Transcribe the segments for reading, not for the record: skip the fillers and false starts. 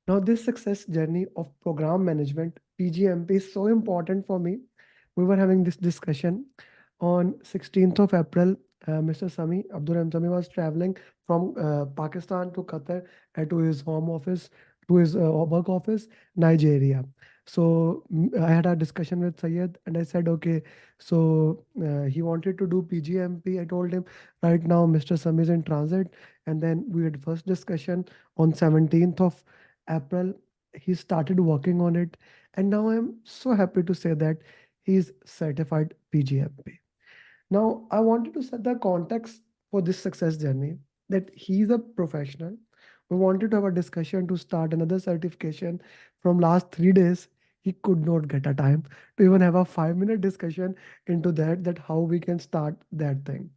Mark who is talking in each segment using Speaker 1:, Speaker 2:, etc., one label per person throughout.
Speaker 1: Now, this success journey of program management, PGMP, is so important for me. We were having this discussion on 16th of April. Mr. Sami, Abdurrahim Sami was traveling from Pakistan to Qatar and to his home office, to his work office, Nigeria. So I had a discussion with Syed and I said, okay, so he wanted to do PGMP. I told him, right now, Mr. Sami is in transit. And then we had first discussion on 17th of April. He started working on it, and now I'm so happy to say that he's certified PGMP. Now, I wanted to set the context for this success journey that he's a professional. We wanted to have a discussion to start another certification from last 3 days. He could not get a time to even have a 5 minute discussion into that how we can start that thing.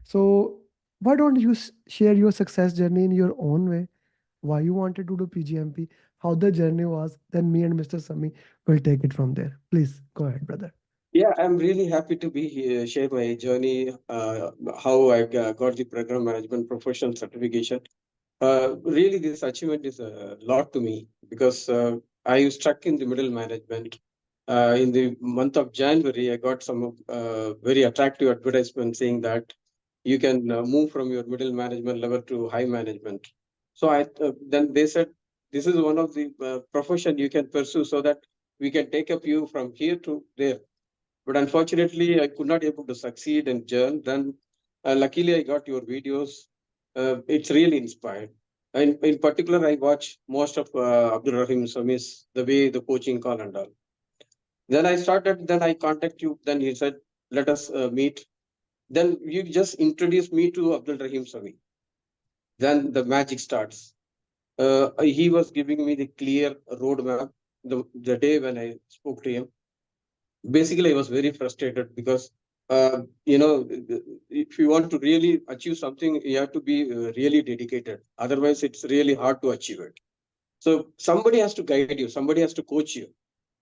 Speaker 1: So why don't you share your success journey in your own way? Why you wanted to do PGMP, how the journey was, then me and Mr. Sami will take it from there. Please go ahead, brother.
Speaker 2: Yeah, I'm really happy to be here, share my journey, how I got the program management professional certification. Really, this achievement is a lot to me because I was stuck in the middle management. In the month of January, I got some very attractive advertisement saying that you can move from your middle management level to high management. So then they said this is one of the profession you can pursue so that we can take up you from here to there. But unfortunately, I could not able to succeed and join. Then, luckily, I got your videos. It's really inspired. And in particular, I watch most of Abdul Rahim Sami's the way the coaching call and all. Then I started. Then I contact you. Then he said, "Let us meet." Then you just introduce me to Abdul Rahim Sami. Then the magic starts. He was giving me the clear roadmap. The day when I spoke to him, basically I was very frustrated because if you want to really achieve something you have to be really dedicated, otherwise it's really hard to achieve it. So somebody has to guide you, somebody has to coach you.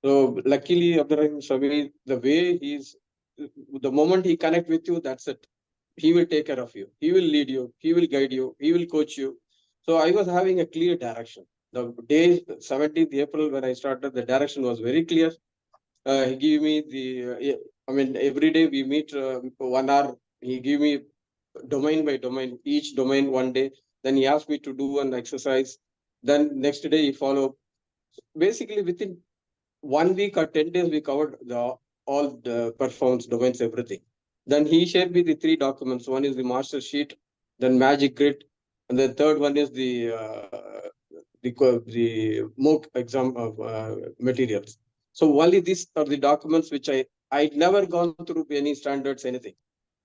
Speaker 2: So luckily Abdurrahim Sami, the way he's, the moment he connect with you, that's it. He will take care of you, he will lead you, he will guide you, he will coach you. So I was having a clear direction. The day 17th April when I started, the direction was very clear. He gave me the, I mean, every day we meet 1 hour. He gave me domain by domain, each domain one day. Then he asked me to do an exercise. Then next day he followed. Basically, within 1 week or 10 days, we covered all the performance domains, everything. Then he shared me the three documents. One is the master sheet, then magic grid, and the third one is the mock exam of materials. So only these are the documents which I'd never gone through any standards, anything.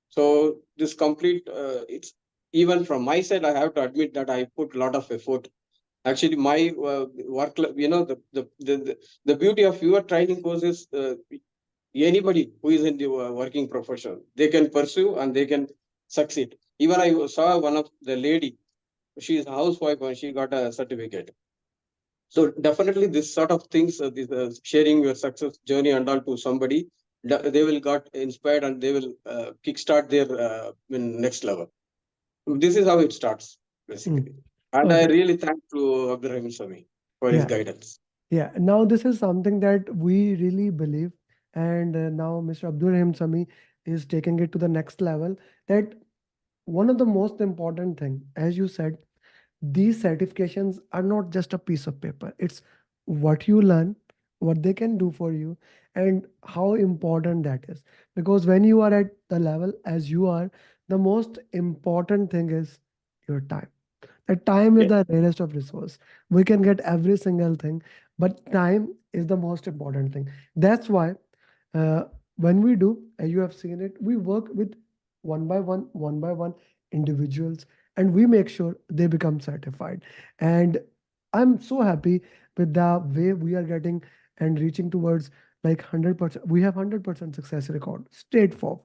Speaker 2: So this complete, it's even from my side, I have to admit that I put a lot of effort. Actually, my work, the beauty of your training course is anybody who is in the working profession, they can pursue and they can succeed. Even I saw one of the lady, she is a housewife and she got a certificate. So definitely this sort of things, sharing your success journey and all to somebody, they will got inspired and they will kickstart their next level. This is how it starts
Speaker 1: Mm.
Speaker 2: basically. And I
Speaker 1: Okay.
Speaker 2: really thank to Abdurrahim Sami for his
Speaker 1: Yeah.
Speaker 2: guidance.
Speaker 1: Yeah. Now this is something that we really believe, and now Mr. Abdul Rahim Sami is taking it to the next level. That one of the most important thing, as you said, these certifications are not just a piece of paper. It's what you learn, what they can do for you, and how important that is. Because when you are at the level as you are, the most important thing is your time. The time is
Speaker 2: Yeah.
Speaker 1: the rarest of resource. We can get every single thing, but time is the most important thing. That's why uh, when we do, as you have seen it, we work with one by one individuals, and we make sure they become certified. And I'm so happy with the way we are getting and reaching towards like 100%. We have 100% success record, straightforward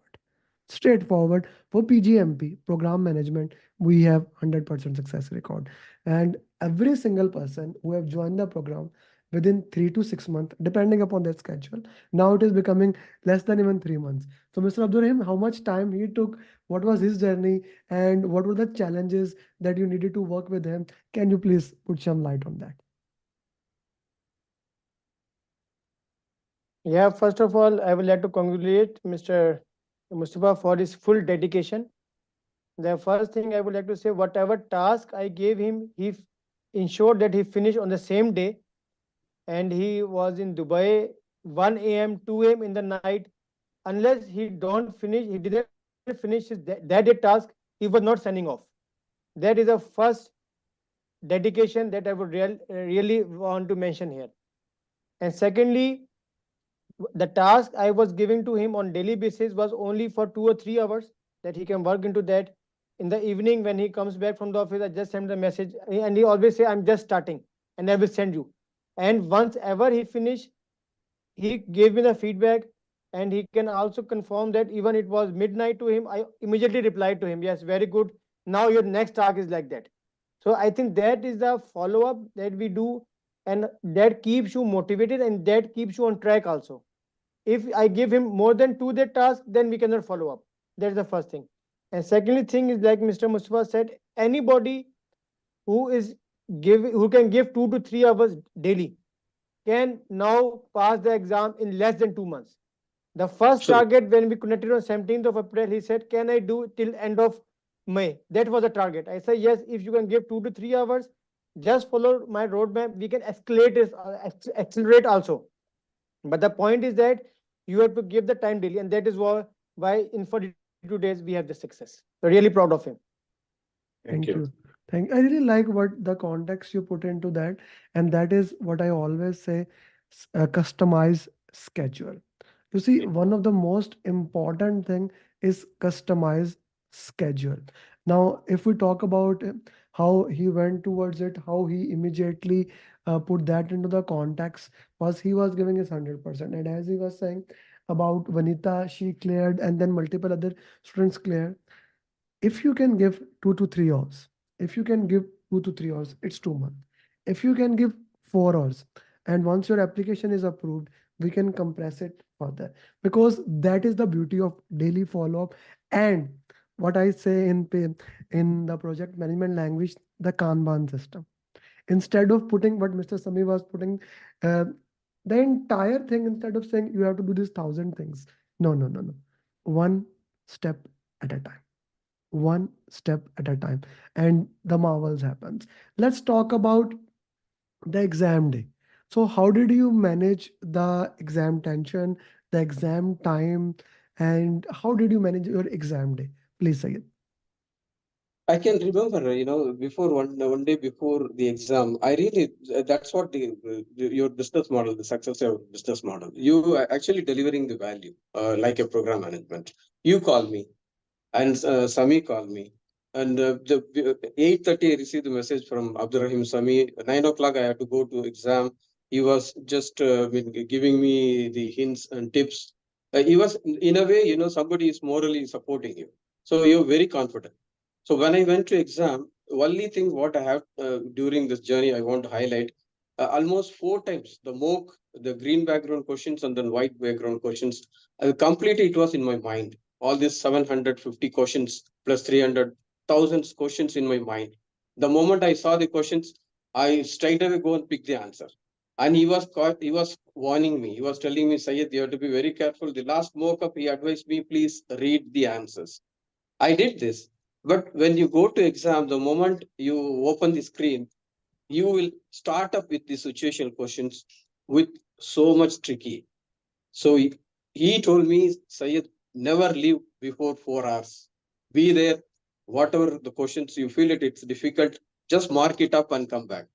Speaker 1: for PGMP program management. We have 100% success record, and every single person who have joined the program within 3 to 6 months, depending upon their schedule. Now it is becoming less than even 3 months. So, Mr. Abdurrahim, how much time he took? What was his journey, and what were the challenges that you needed to work with him? Can you please put some light on that?
Speaker 3: Yeah, first of all, I would like to congratulate Mr. Mustafa for his full dedication. The first thing I would like to say, whatever task I gave him, ensured that he finished on the same day, and he was in Dubai 1 a.m., 2 a.m. in the night. Unless he didn't finish that day task, he was not signing off. That is the first dedication that I would really want to mention here. And secondly, the task I was giving to him on daily basis was only for 2 or 3 hours, that he can work into that. In the evening, when he comes back from the office, I just send the message, and he always say, "I'm just starting, and I will send you." And once ever he finish, he gave me the feedback, and he can also confirm that even it was midnight to him, I immediately replied to him, "Yes, very good. Now your next task is like that." So I think that is the follow up that we do, and that keeps you motivated and that keeps you on track also. If I give him more than two day task, then we cannot follow up. That's the first thing. And secondly, thing is, like Mr. Mustafa said, anybody who can give 2 to 3 hours daily can now pass the exam in less than 2 months. The first
Speaker 2: Absolutely.
Speaker 3: target when we connected on 17th of April, he said, "Can I do till end of May?" That was the target. I said, "Yes, if you can give 2 to 3 hours, just follow my roadmap. We can accelerate also." But the point is that you have to give the time daily, and that is why in 42 days we have the success. So really proud of him.
Speaker 2: Thank
Speaker 1: Thank
Speaker 2: you.
Speaker 1: you. I really like what the context you put into that, and that is what I always say: customize schedule. You see, one of the most important thing is customize schedule. Now, if we talk about how he went towards it, how he immediately put that into the context, was he was giving his 100%, and as he was saying about Vanita, she cleared, and then multiple other students cleared. If you can give 2 to 3 hours, if you can give 2 to 3 hours, it's 2 months. If you can give 4 hours, and once your application is approved, we can compress it further, because that is the beauty of daily follow-up. And what I say in the project management language, the Kanban system. Instead of putting what Mr. Sami was putting, uh, the entire thing, instead of saying you have to do these 1,000 things, no, no, no, no, one step at a time, one step at a time, and the marvels happens. Let's talk about the exam day. So how did you manage the exam tension, the exam time, and how did you manage your exam day? Please say it.
Speaker 2: I can remember, before one day before the exam, I really that's what your business model, the success of your business model. You are actually delivering the value, like a program management. You call me, and Sami called me, and the 8:30 I received the message from Abdurrahim Sami. 9 o'clock I had to go to exam. He was just giving me the hints and tips. He was in a way, somebody is morally supporting you, so you're very confident. So when I went to exam, only thing what I have during this journey I want to highlight, almost four times the mock, the green background questions and then white background questions. Completely it was in my mind. All these 750 questions plus 300,000 questions in my mind. The moment I saw the questions, I straight away go and pick the answer. And he was warning me. He was telling me, Syed, you have to be very careful. The last mock up, he advised me, please read the answers. I did this. But when you go to exam, the moment you open the screen, you will start up with the situational questions with so much tricky. So he told me, Sayed, never leave before 4 hours. Be there, whatever the questions you feel it's difficult, just mark it up and come back.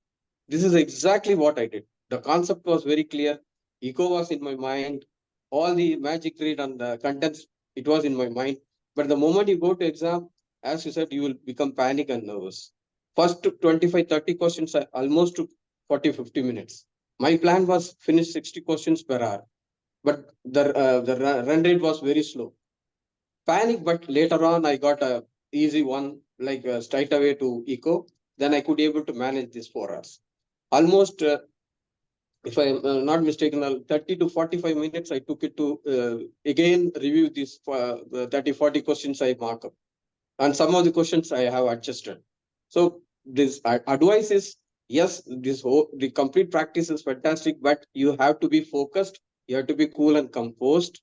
Speaker 2: This is exactly what I did. The concept was very clear. Eco was in my mind. All the magic read and the contents, it was in my mind. But the moment you go to exam, as you said, you will become panic and nervous. First 25, 30 questions, I almost took 40, 50 minutes. My plan was finish 60 questions per hour, but the run rate was very slow. Panic, but later on I got a easy one, like straight away to eco. Then I could able to manage this 4 hours. Almost, if I'm not mistaken, 30 to 45 minutes I took it to again review these 30, 40 questions I mark up. And some of the questions I have adjusted. So this advice is, yes, the complete practice is fantastic, but you have to be focused You have to be cool and composed.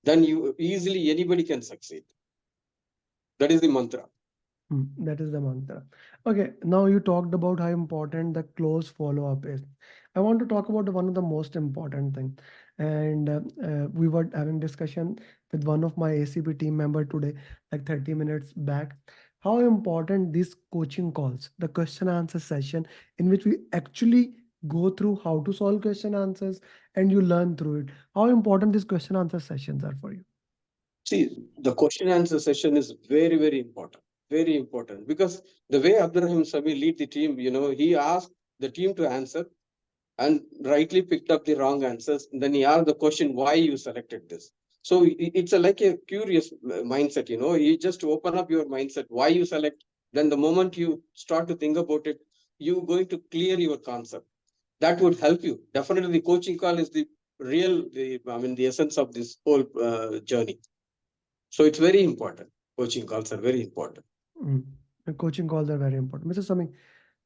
Speaker 2: Then you easily anybody can succeed. That is the mantra.
Speaker 1: That is the mantra. Okay, now you talked about how important the close follow-up is. I want to talk about one of the most important thing. And we were having discussion with one of my ACP team member today, like 30 minutes back, how important these coaching calls, the question answer session in which we actually go through how to solve question answers and you learn through it. How important these question answer sessions are for you?
Speaker 2: See, the question answer session is very, very important. Very important. Because the way Abdurrahim Sami lead the team, he asked the team to answer and rightly picked up the wrong answers. And then he asked the question, why you selected this? So it's like a curious mindset, you just open up your mindset, why you select. Then the moment you start to think about it, you're going to clear your concept. That would help you. Definitely the coaching call is the the essence of this whole journey. So it's very important. Coaching calls are very important.
Speaker 1: The coaching calls are very important. Mr. Sami,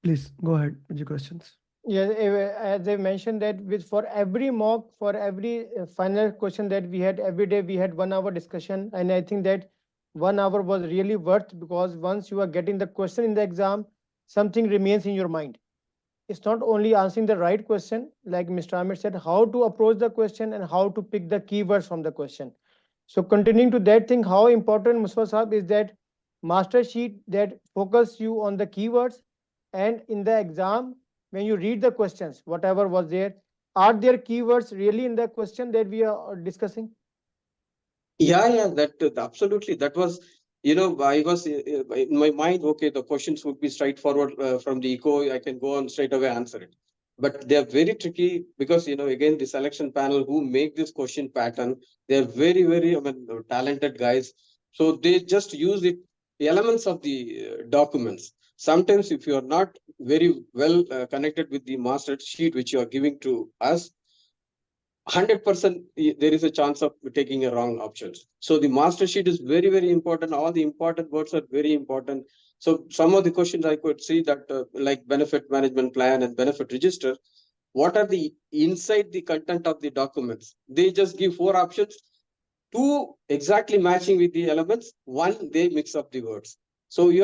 Speaker 1: please go ahead with your questions.
Speaker 3: Yeah, as I mentioned that with for every mock, for every final question that we had every day, we had 1 hour discussion, and I think that 1 hour was really worth, because once you are getting the question in the exam, something remains in your mind. It's not only answering the right question, like Mr. Ahmed said, how to approach the question and how to pick the keywords from the question. So continuing to that thing, how important, Mustafa Sahab, is that master sheet that focus you on the keywords, and in the exam, when you read the questions, whatever was there, are there keywords really in the question that we are discussing?
Speaker 2: Yeah, that absolutely. That was, I was in my mind, okay, the questions would be straightforward from the eco. I can go on straight away answer it. But they are very tricky because, again, the selection panel who make this question pattern, they're very, very talented guys. So they just use the elements of the documents. Sometimes if you are not very well connected with the master sheet, which you are giving to us, 100% there is a chance of taking a wrong options. So the master sheet is very, very important. All the important words are very important. So some of the questions I could see that like benefit management plan and benefit register, what are the inside the content of the documents? They just give 4 options, 2 exactly matching with the elements, 1 they mix up the words. So you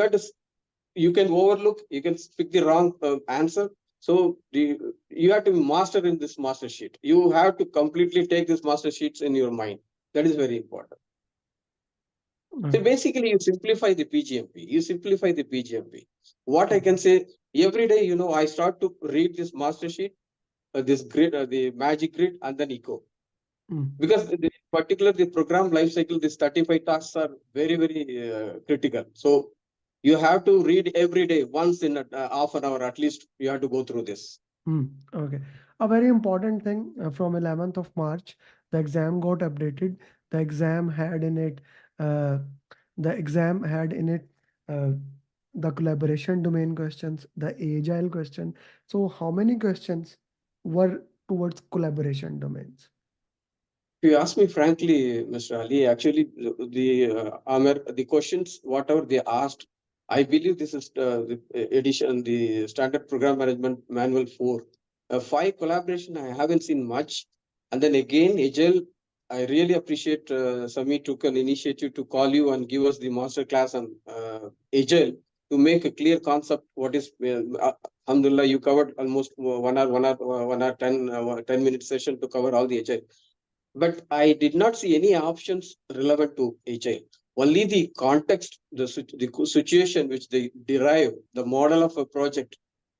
Speaker 2: can overlook, you can pick the wrong answer. So you have to be master in this master sheet. You have to completely take this master sheets in your mind. That is very important. So basically, you simplify the PgMP. You simplify the PgMP. What I can say, every day, I start to read this master sheet, this grid, the magic grid, and then eco. Because particularly the program life cycle, these 35 tasks are very, very critical. So you have to read every day, once in half an hour at least. You have to go through this.
Speaker 1: Okay. A very important thing from 11th of March, the exam got updated. The exam had in it, uh, the exam had in it the collaboration domain questions, the agile question. So how many questions were towards collaboration domains?
Speaker 2: If you ask me frankly, Mr. Ali, actually the questions, whatever they asked, I believe this is the edition, the standard program management manual 4. 5 collaboration, I haven't seen much. And then again, Agile, I really appreciate Sami took an initiative to call you and give us the master class on Agile to make a clear concept. What is, Alhamdulillah, you covered almost 10 minute session to cover all the Agile. But I did not see any options relevant to Agile. Only the context, the situation which they derive, the model of a project.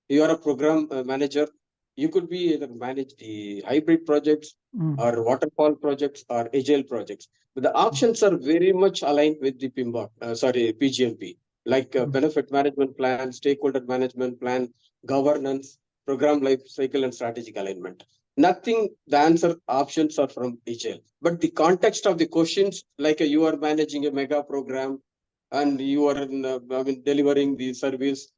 Speaker 2: You are a program manager. You could be either manage the hybrid projects or waterfall projects or Agile projects. But the options are very much aligned with the PgMP, like benefit management plan, stakeholder management plan, governance, program life cycle, and strategic alignment. Nothing, the answer options are from Agile. But the context of the questions, like you are managing a mega program and you are delivering the service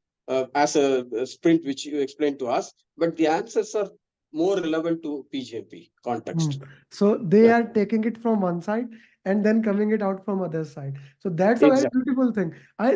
Speaker 2: as a sprint, which you explained to us, but the answers are more relevant to PgMP context.
Speaker 1: So they are taking it from one side and then coming it out from other side. So that's a very beautiful thing.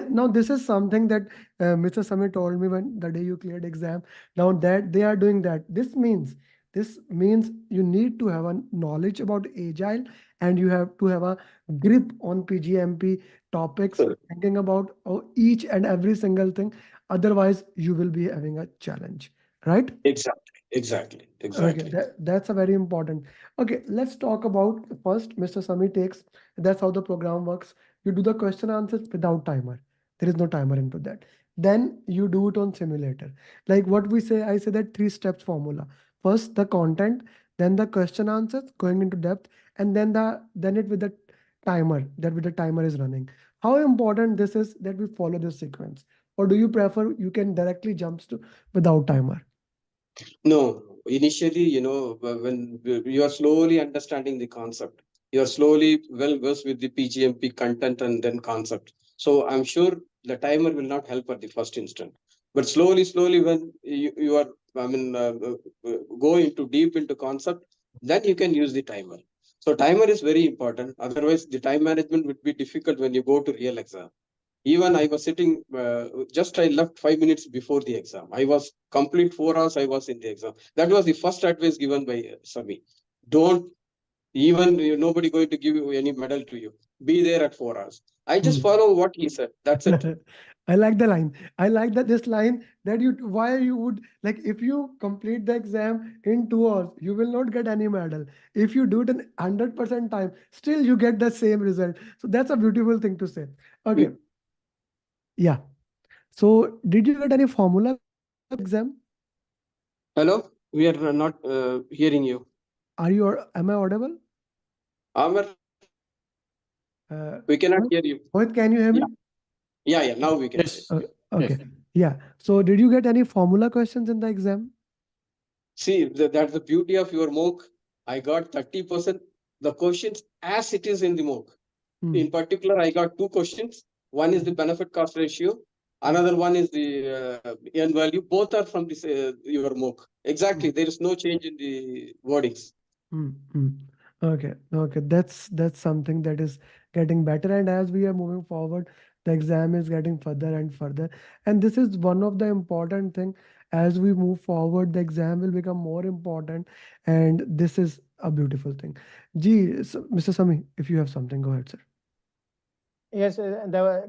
Speaker 1: Now this is something that Mr. Sami told me when the day you cleared exam. Now that they are doing that, this means This means you need to have a knowledge about agile, and you have to have a grip on PGMP topics,
Speaker 2: Correct.
Speaker 1: thinking about each and every single thing. Otherwise, you will be having a challenge, right?
Speaker 2: Exactly.
Speaker 1: Okay,
Speaker 2: Exactly.
Speaker 1: that's a very important. Okay, let's talk about first. Mr. Sami takes. That's how the program works. You do the question answers without timer. There is no timer into that. Then you do it on simulator. Like what we say, I say that three steps formula. First the content, then the question answers going into depth, and then it with the timer. That with the timer is running. How important this is that we follow this sequence, or do you prefer you can directly jumps to without timer?
Speaker 2: No, initially, when you are slowly understanding the concept, you are slowly well versed with the PGMP content and then concept. So I'm sure the timer will not help at the first instant. But slowly, when you are, go into deep into concept, then you can use the timer. So timer is very important. Otherwise, the time management would be difficult when you go to real exam. Even I was sitting, just I left 5 minutes before the exam. I was complete 4 hours I was in the exam. That was the first advice given by Sami. Don't even, nobody going to give you any medal to you. Be there at 4 hours. I just
Speaker 1: Hmm.
Speaker 2: follow what he said. That's it.
Speaker 1: I like the line. I like that this line that you why you would like if you complete the exam in 2 hours, you will not get any medal. If you do it in 100% time, still you get the same result. So that's a beautiful thing to say. Okay,
Speaker 2: We-
Speaker 1: yeah. So did you get any formula exam?
Speaker 2: Hello? We are not hearing you.
Speaker 1: Am I audible?
Speaker 2: Amar,
Speaker 1: Uh,
Speaker 2: we cannot
Speaker 1: Mohit,
Speaker 2: hear you.
Speaker 1: Mohit, can you hear
Speaker 2: Yeah.
Speaker 1: me?
Speaker 2: Yeah. Now we can hear.
Speaker 3: Yes.
Speaker 1: Okay.
Speaker 3: Yes.
Speaker 1: Yeah. So did you get any formula questions in the exam?
Speaker 2: See, that's the beauty of your mock. I got 30%. The questions as it is in the mock.
Speaker 1: Hmm.
Speaker 2: In particular, I got two questions. One is the benefit cost ratio. Another one is the N value. Both are from this your mock.
Speaker 1: Hmm.
Speaker 2: Exactly. There is no change in the wordings.
Speaker 1: Mm, mm. Okay, that's something that is getting better, and as we are moving forward, the exam is getting further and further, and this is one of the important thing. As we move forward, the exam will become more important, and this is a beautiful thing. Gee, Mr. Sami, if you have something, go ahead, sir.
Speaker 3: Yes,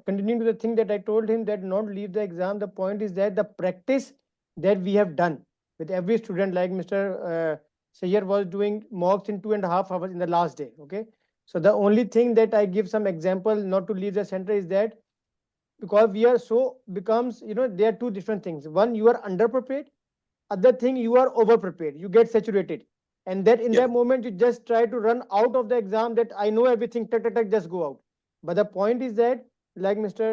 Speaker 3: continuing to the thing that I told him, that not leave the exam. The point is that the practice that we have done with every student, like Mr. Sayer was doing mocks in 2.5 hours in the last day. Okay, so the only thing that I give some example not to leave the center is that, because we are so becomes, there are two different things. One, you are underprepared. Other thing, you are over prepared, you get saturated, and that in
Speaker 2: Yeah.
Speaker 3: that moment you just try to run out of the exam, that I know everything, tuck, tuck, tuck, just go out. But the point is that, like Mr.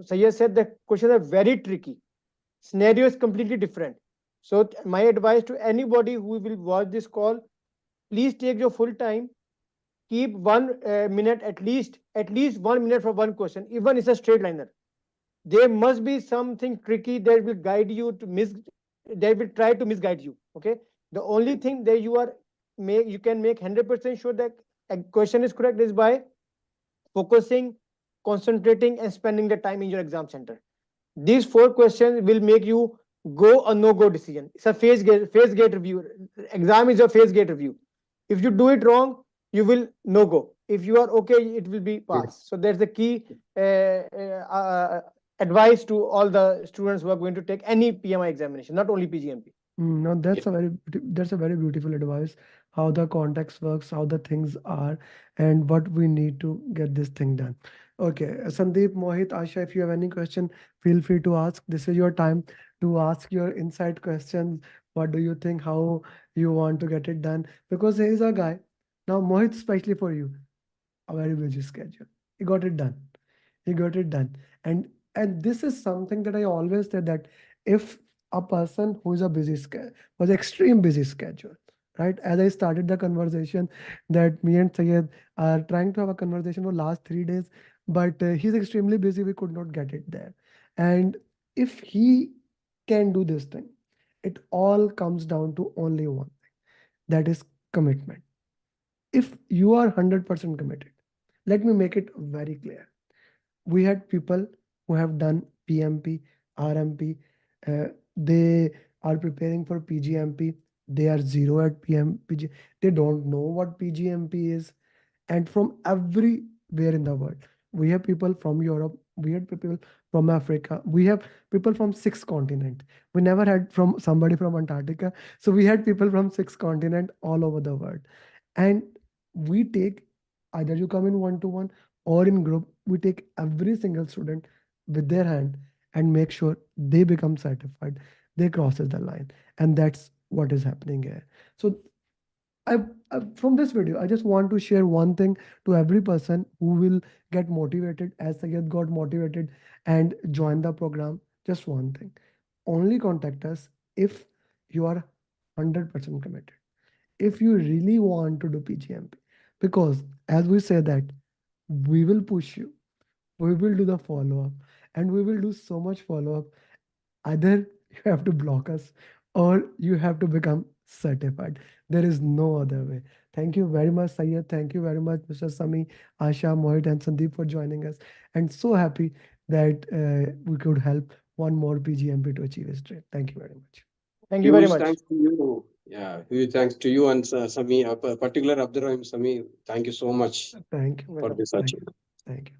Speaker 3: Sayyed said, the questions are very tricky, scenario is completely different. So my advice to anybody who will watch this call, please take your full time, keep 1 minute, at least 1 minute for one question, even it's a straight liner. There must be something tricky that will guide you to miss, that will try to misguide you. Okay, the only thing that you can make 100% sure that a question is correct is by focusing, concentrating, and spending the time in your exam center. These four questions will make you go or no go decision. It's a phase gate review. Exam is a phase gate review. If you do it wrong, you will no go. If you are okay, it will be pass. So that's the key advice to all the students who are going to take any PMI examination, not only PGMP.
Speaker 1: No,
Speaker 2: Yeah.
Speaker 1: that's a very beautiful advice. How the context works, how the things are, and what we need to get this thing done. Okay, Sandeep, Mohit, Asha, if you have any question, feel free to ask. This is your time to ask your inside questions. What do you think? How you want to get it done? Because there is a guy now, Mohit, especially for you, a very busy schedule. He got it done. He got it done. And this is something that I always say that if a person who is a busy schedule was extreme busy schedule, right? As I started the conversation, that me and Sayed are trying to have a conversation for last 3 days, but he's extremely busy. We could not get it there. And if he can do this thing, it all comes down to only one thing, that is commitment. If you are 100% committed, let me make it very clear. We had people who have done PMP, RMP, they are preparing for PGMP. they are zero at PG. They don't know what PGMP is. And from everywhere in the world, we have people from Europe, we have people from Africa, we have people from 6 continents. We never had from somebody from Antarctica. So we had people from 6 continents all over the world. And we take, either you come in one-to-one or in group, we take every single student with their hand and make sure they become certified, they crosses the line. And that's what is happening here. So from this video, I just want to share one thing to every person who will get motivated, as Sayed got motivated and join the program. Just one thing: only contact us if you are 100% committed. If you really want to do PGMP, because as we say that we will push you, we will do the follow up, and we will do so much follow up. Either you have to block us or you have to become certified. There is no other way. Thank you very much, Sayed. Thank you very much, Mr. Sami, Asha, Mohit, and Sandeep for joining us. And so happy that we could help one more PGMP to achieve his dream. Thank you very much.
Speaker 3: Thank you very
Speaker 2: Huge
Speaker 3: much.
Speaker 2: thanks to you. Yeah, huge thanks to you and Sami, particular Abdurrahim Sami. Thank you so much
Speaker 1: Thank you.
Speaker 2: for this
Speaker 1: Thank you.
Speaker 2: achievement.
Speaker 1: Thank you.